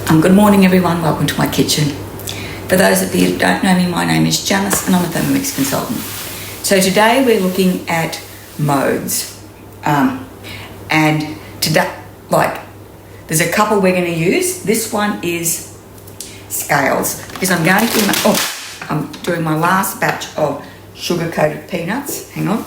Good morning everyone, welcome to my kitchen. For those of you who don't know me, my name is Janice and I'm a Thermomix consultant. So today we're looking at modes. And today, there's a couple we're going to use. This one is scales because I'm doing my last batch of sugar-coated peanuts. Hang on.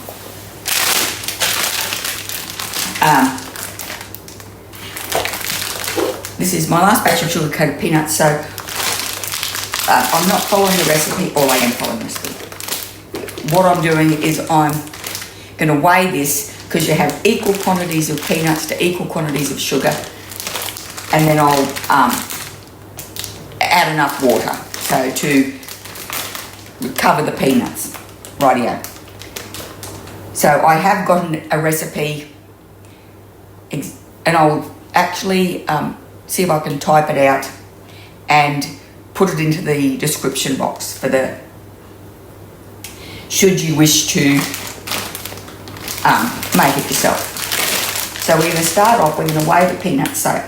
This is my last batch of sugar-coated peanuts, so I'm not following the recipe, or I am following the recipe. What I'm doing is I'm going to weigh this because you have equal quantities of peanuts to equal quantities of sugar, and then I'll add enough water so to cover the peanuts. Rightio. So I have gotten a recipe, and I'll actually see if I can type it out and put it into the description box for should you wish to make it yourself. So we're going to start off, we're going to weigh the peanuts. So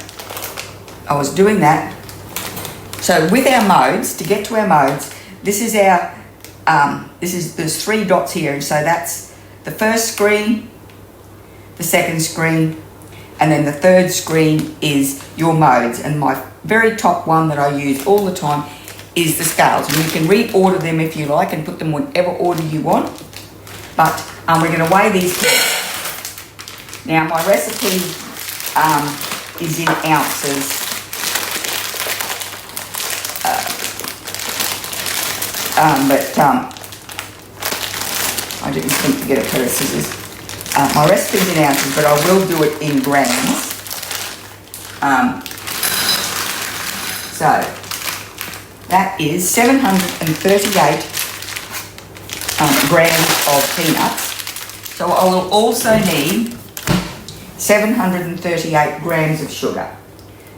I was doing that. So with our modes, to get to our modes, this is our, there's 3 dots here, and so that's the first screen, the second screen, and then the third screen is your modes. And my very top one that I use all the time is the scales. And you can reorder them if you like and put them whatever order you want. But we're going to weigh these. Now my recipe is in ounces. I didn't think to get a pair of scissors. My recipe's in ounces, but I will do it in grams. So that is 738 grams of peanuts. So I will also need 738 grams of sugar.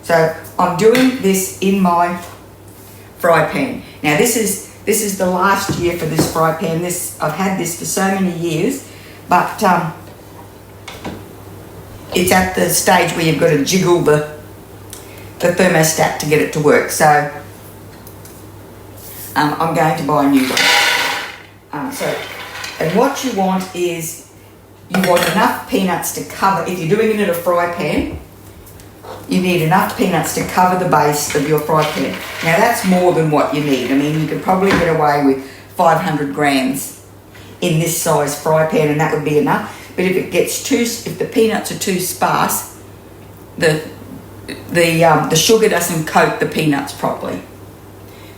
So I'm doing this in my fry pan. Now this is the last year for this fry pan. I've had this for so many years, but it's at the stage where you've got to jiggle the thermostat to get it to work. So I'm going to buy a new one. And what you want is, you want enough peanuts to cover, if you're doing it in a fry pan, you need enough peanuts to cover the base of your fry pan. Now that's more than what you need. I mean, you could probably get away with 500 grams in this size fry pan, and that would be enough. But if if the peanuts are too sparse, the sugar doesn't coat the peanuts properly.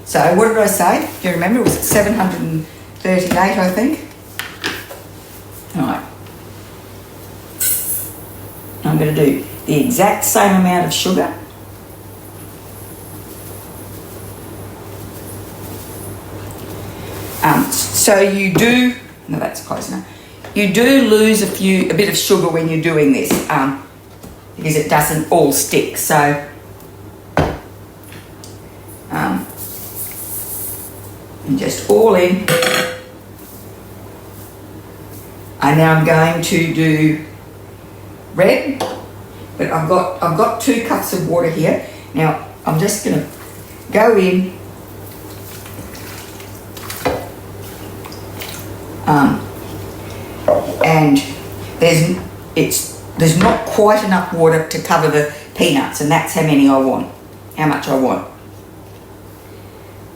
So what did I say? Do you remember? It was 738, I think. All right. I'm going to do the exact same amount of sugar. So you do. No, that's close enough. You do lose a bit of sugar when you're doing this, because it doesn't all stick. So, and just all in. And now I'm going to do red, but I've got 2 cups of water here. Now I'm just going to go in. And there's not quite enough water to cover the peanuts, and that's how much I want.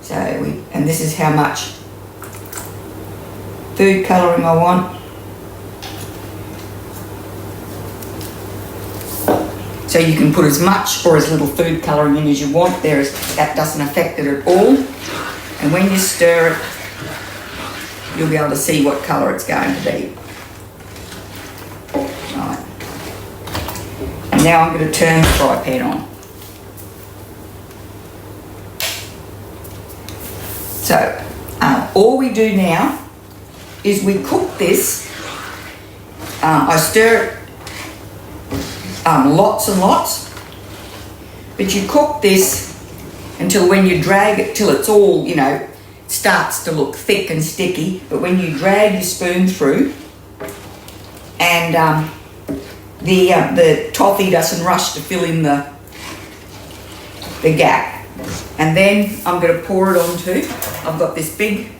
So and this is how much food colouring I want. So you can put as much or as little food colouring in as you want. That doesn't affect it at all. And when you stir it, you'll be able to see what colour it's going to be. Right. And now I'm going to turn the fry pan on. So all we do now is we cook this. I stir it lots and lots, but you cook this until when you drag it till it's all, starts to look thick and sticky. But when you drag your spoon through and the toffee doesn't rush to fill in the the gap. And then I'm going to pour it onto, I've got this big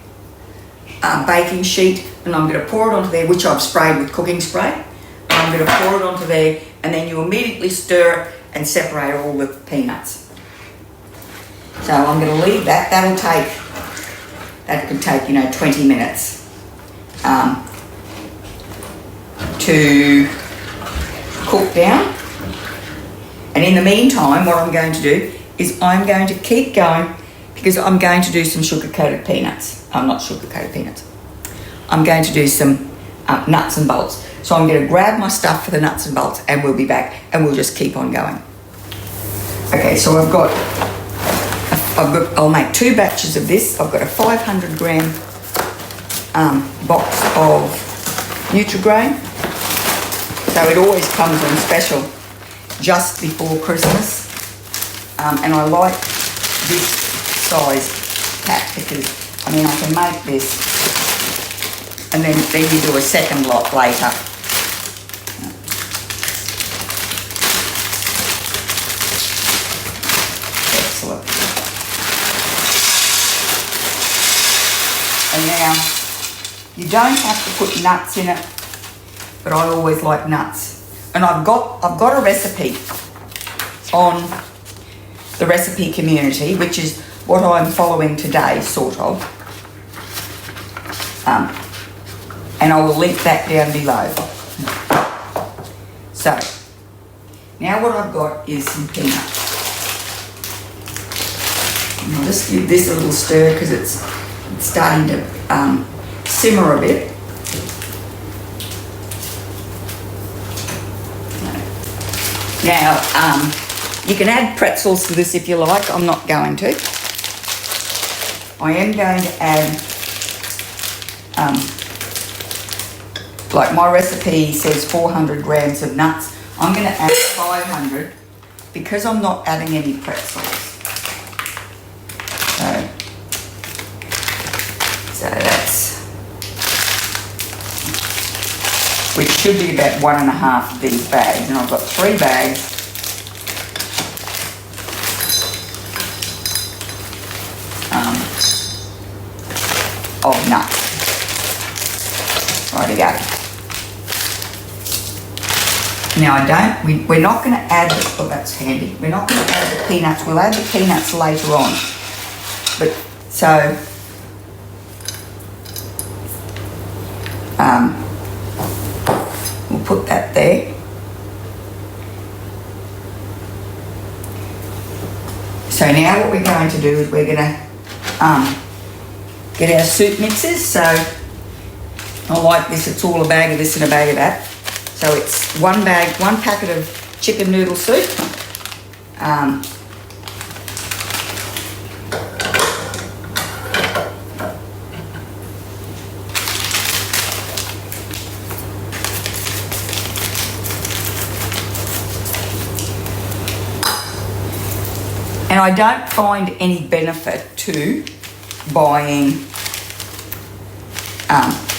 baking sheet, and I'm going to pour it onto there, which I've sprayed with cooking spray. I'm going to pour it onto there, and then you immediately stir it and separate all the peanuts. So I'm going to leave that. That could take, 20 minutes to cook down. And in the meantime, what I'm going to do is I'm going to keep going, because I'm going to do some sugar-coated peanuts. Not sugar-coated peanuts. I'm going to do some nuts and bolts. So I'm going to grab my stuff for the nuts and bolts, and we'll be back, and we'll just keep on going. Okay, so I'll make 2 batches of this. I've got a 500 gram box of Nutrigrain. So it always comes on special just before Christmas. And I like this size pack because, I can make this and then you do a second lot later. Excellent. And now, you don't have to put nuts in it, but I always like nuts. And I've got a recipe on the recipe community, which is what I'm following today, sort of. And I will link that down below. So, now what I've got is some peanuts. And I'll just give this a little stir because it's starting to simmer a bit. Now, you can add pretzels to this if you like. I'm not going to. I am going to add, like my recipe says 400 grams of nuts. I'm going to add 500 because I'm not adding any pretzels. So that's, which should be about 1.5 of these bags, and I've got 3 bags of nuts. Righty-go. Now we're not going to add, oh that's handy, we're not going to add the peanuts, we'll add the peanuts later on. But, so, we'll put that there. So now what we're going to do is we're going to get our soup mixers. So I like this, it's all a bag of this and a bag of that. So it's one packet of chicken noodle soup. And I don't find any benefit to buying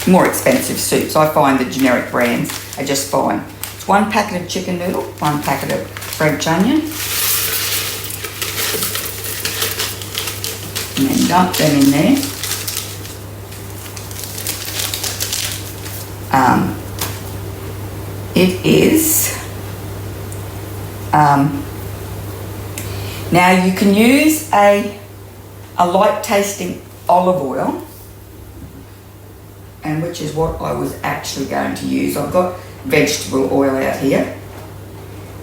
more expensive soups. I find the generic brands are just fine. It's 1 packet of chicken noodle, 1 packet of French onion. And then dump them in there. It is, now you can use a light tasting olive oil, and which is what I was actually going to use. I've got vegetable oil out here,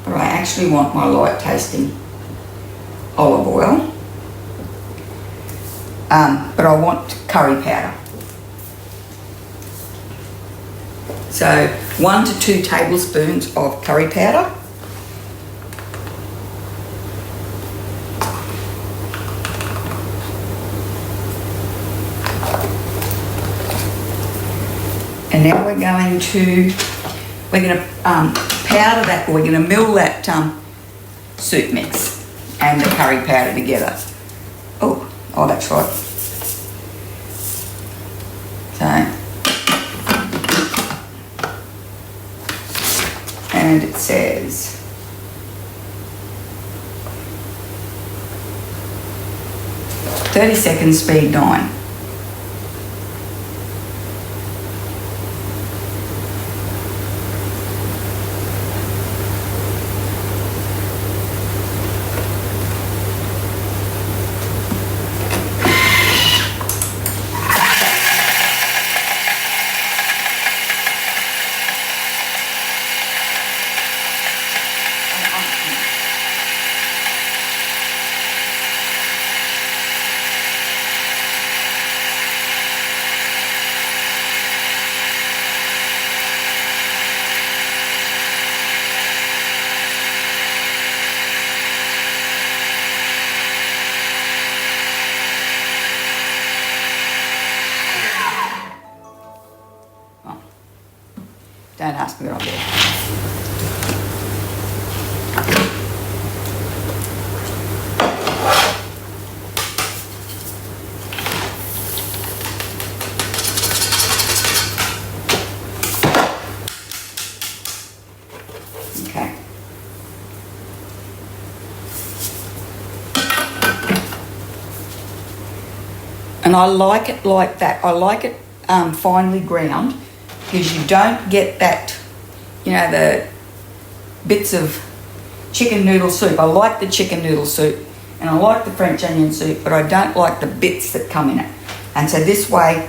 but I actually want my light tasting olive oil. But I want curry powder. So 1 to 2 tablespoons of curry powder. And now we're going to powder that, or we're going to mill that soup mix and the curry powder together. Oh, that's right. So, and it says 30 seconds, speed 9. Don't ask me what I'm doing. Okay. And I like it like that. I like it finely ground, because you don't get that, you know, the bits of chicken noodle soup. I like the chicken noodle soup and I like the French onion soup, but I don't like the bits that come in it. And so this way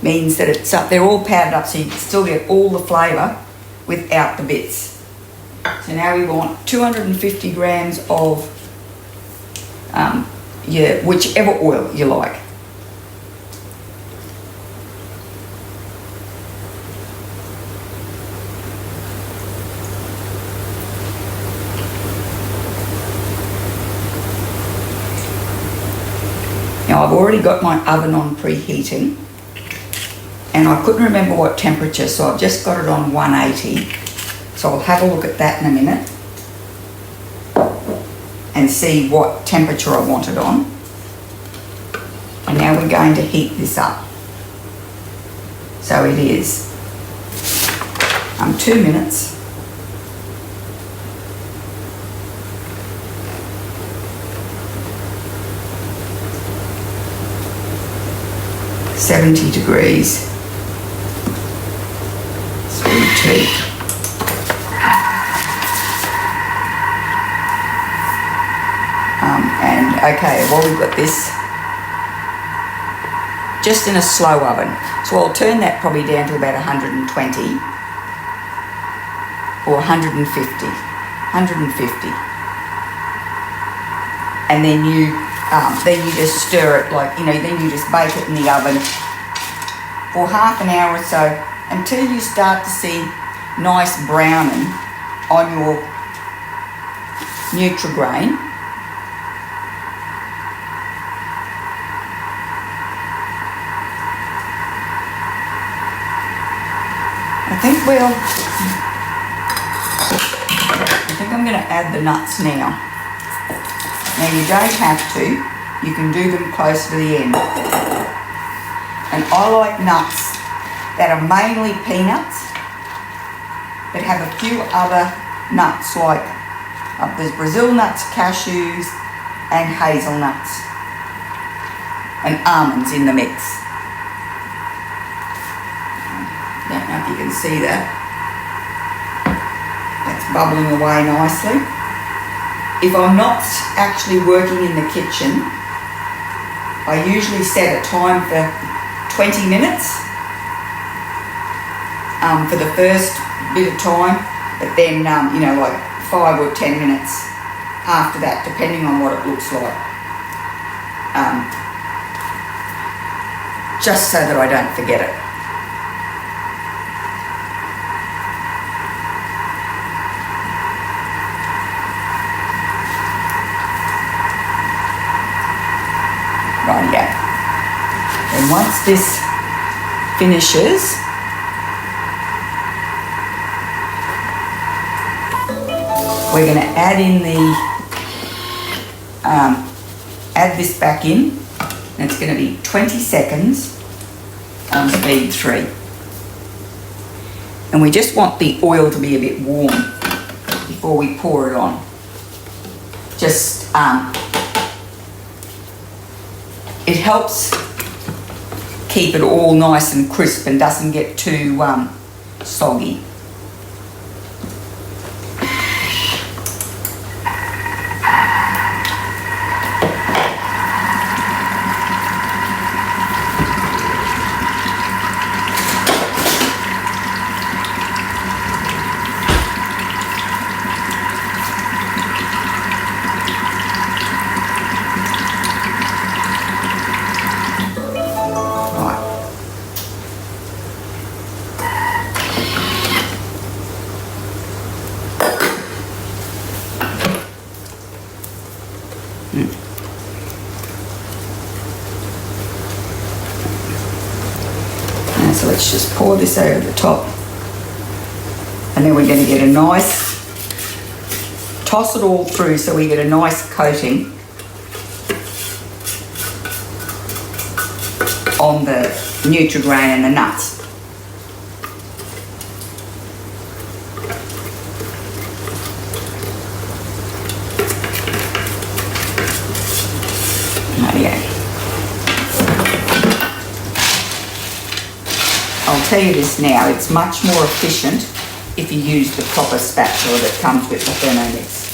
means that it's up, they're all powdered up, so you can still get all the flavour without the bits. So now we want 250 grams of whichever oil you like. Now I've already got my oven on preheating, and I couldn't remember what temperature, so I've just got it on 180. So I'll have a look at that in a minute and see what temperature I want it on. And now we're going to heat this up. So it is 2 minutes. $70 degrees. Speed 2. And okay, well, we've got this just in a slow oven. So I'll turn that probably down to about 120 or 150. And then you just stir it, like, you know, then you just bake it in the oven for half an hour or so until you start to see nice browning on your Nutri-Grain. I think I'm going to add the nuts now. Now you don't have to, you can do them close to the end. And I like nuts that are mainly peanuts, but have a few other nuts like there's Brazil nuts, cashews and hazelnuts and almonds in the mix. Don't know if you can see that. That's bubbling away nicely. If I'm not actually working in the kitchen, I usually set a time for 20 minutes for the first bit of time, but then, you know, like 5 or 10 minutes after that, depending on what it looks like. Just so that I don't forget it. And once this finishes, we're going to add in add this back in, and it's going to be 20 seconds on speed 3. And we just want the oil to be a bit warm before we pour it on. Just it helps keep it all nice and crisp and doesn't get too soggy. So let's just pour this over the top, and then we're going to get a nice, toss it all through so we get a nice coating on the Nutri-Grain and the nuts. I'll tell you this now, it's much more efficient if you use the proper spatula that comes with the Thermomix.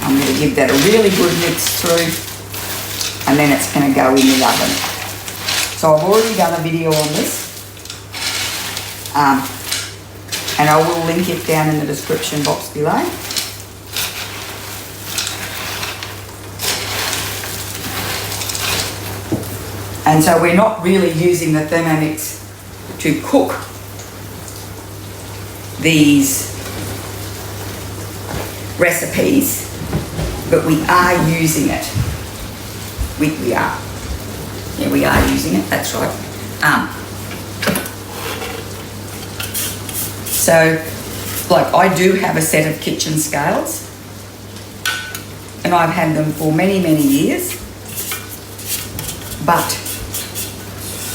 I'm going to give that a really good mix through, and then it's going to go in the oven. So I've already done a video on this, and I will link it down in the description box below. And so we're not really using the Thermomix to cook these recipes, but we are using it. We are. Yeah, we are using it, that's right. So, like, I do have a set of kitchen scales, and I've had them for many, many years, but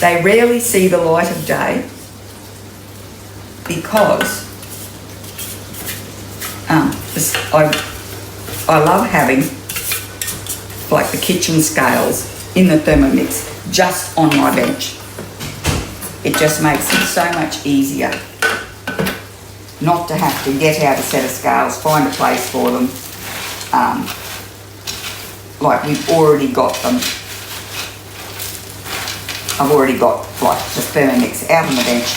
they rarely see the light of day because I love having like the kitchen scales in the Thermomix just on my bench. It just makes it so much easier not to have to get out a set of scales, find a place for them. Like we've already got them. I've already got like the Thermomix out on the bench.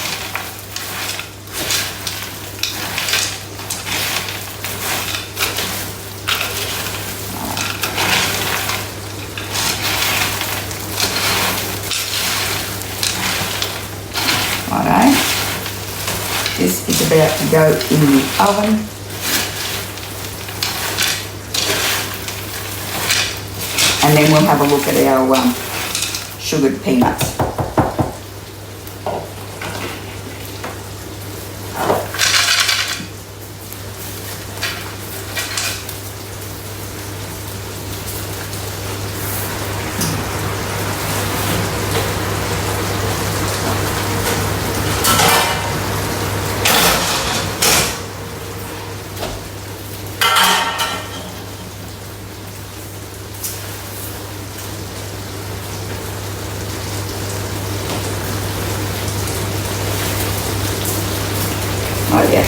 Righto. This is about to go in the oven. And then we'll have a look at our sugared peanuts. Oh yeah.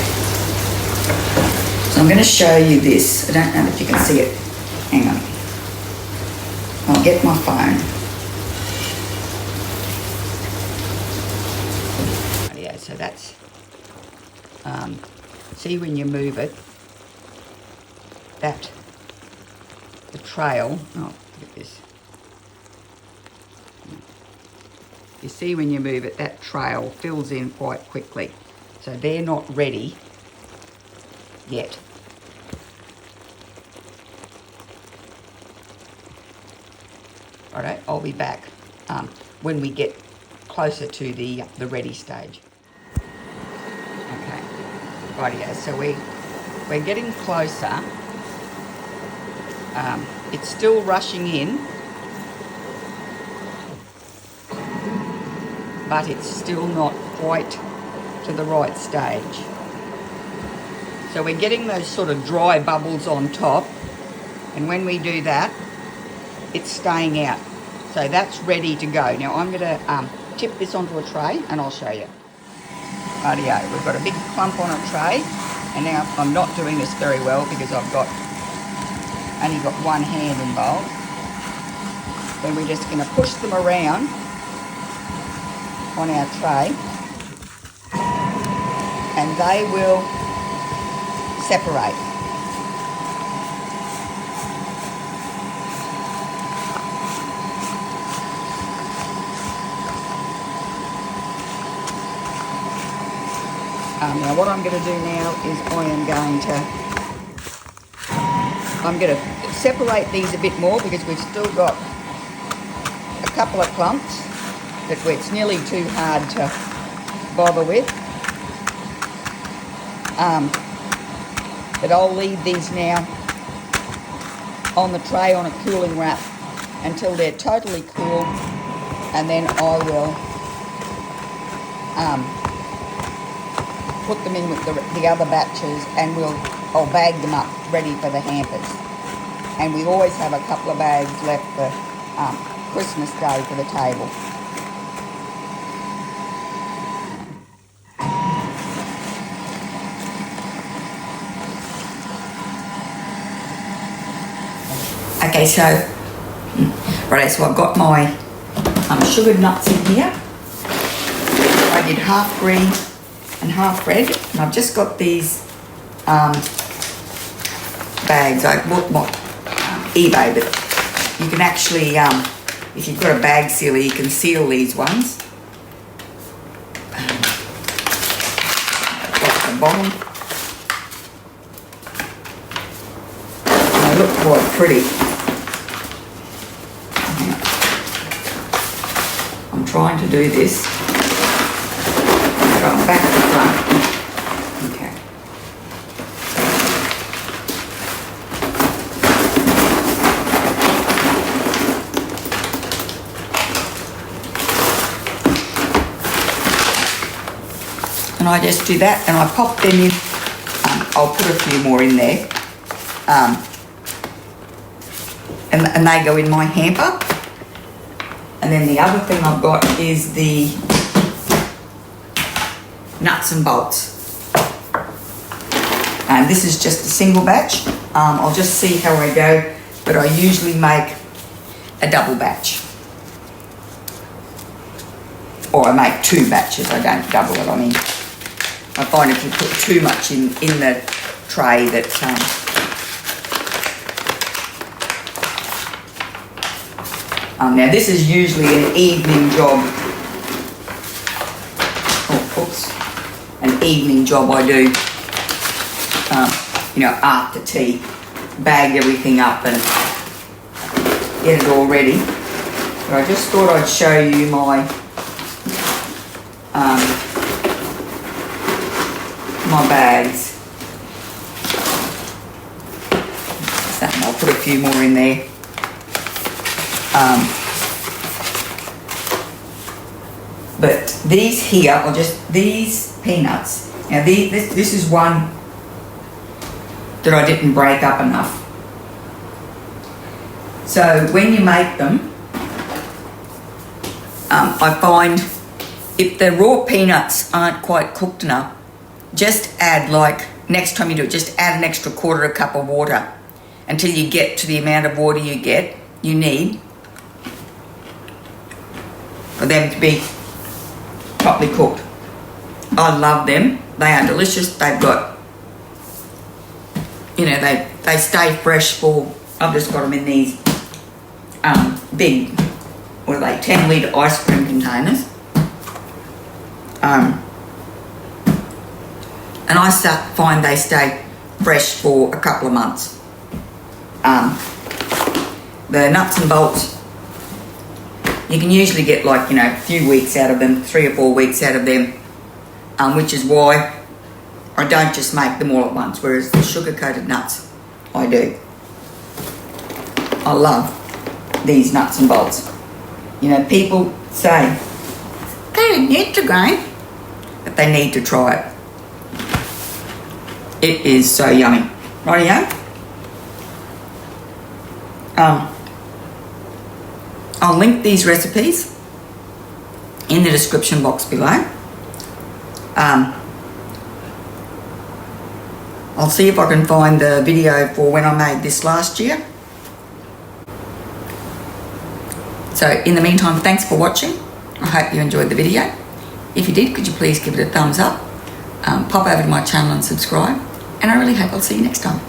So I'm going to show you this. I don't know if you can see it. Hang on. I'll get my phone. Yeah, so that's, see when you move it, that, the trail, oh, look at this. You see when you move it, that trail fills in quite quickly. So they're not ready yet. All right, I'll be back when we get closer to the ready stage. Okay, rightio. So we're getting closer. It's still rushing in, but it's still not quite to the right stage. So we're getting those sort of dry bubbles on top, And when we do that, it's staying out. So that's ready to go. Now I'm going to tip this onto a tray and I'll show you. Rightio, we've got a big clump on a tray, and now I'm not doing this very well because I've only got one hand involved. Then we're just going to push them around on our tray, and they will separate. Now what I'm going to do now is I'm going to separate these a bit more because we've still got a couple of clumps that it's nearly too hard to bother with. But I'll leave these now on the tray on a cooling wrap until they're totally cool, and then I will put them in with the other batches, and I'll bag them up ready for the hampers. And we always have a couple of bags left for Christmas Day for the table. Okay, so I've got my sugared nuts in here. I did half green and half red, and I've just got these bags. I bought my eBay, but you can actually, if you've got a bag sealer, you can seal these ones. At the bottom. They look quite pretty. I'm trying to do this. Back to front. Okay. And I just do that, and I pop them in. I'll put a few more in there. And they go in my hamper. And then the other thing I've got is the nuts and bolts. And this is just a single batch. I'll just see how I go, but I usually make a double batch. Or I make two batches, I don't double it. I mean, I find if you put too much in the tray that now this is usually an evening job. An evening job I do, after tea, bag everything up and get it all ready. But I just thought I'd show you my my bags. And I'll put a few more in there. But these here are just these peanuts. Now this is one that I didn't break up enough. So when you make them, I find if the raw peanuts aren't quite cooked enough, just add, next time you do it, just add an extra quarter cup of water until you get to the amount of water you need for them to be properly cooked. I love them. They are delicious. They've got, they stay fresh for, I've just got them in these big, 10-litre ice cream containers. And I find they stay fresh for a couple of months. The nuts and bolts, you can usually get a few weeks out of them, 3 or 4 weeks out of them, which is why I don't just make them all at once, whereas the sugar-coated nuts, I do. I love these nuts and bolts. People say, they don't need to grind, but they need to try it. It is so yummy. Rightio? I'll link these recipes in the description box below. I'll see if I can find the video for when I made this last year. So in the meantime, thanks for watching. I hope you enjoyed the video. If you did, could you please give it a thumbs up, pop over to my channel and subscribe, and I really hope I'll see you next time.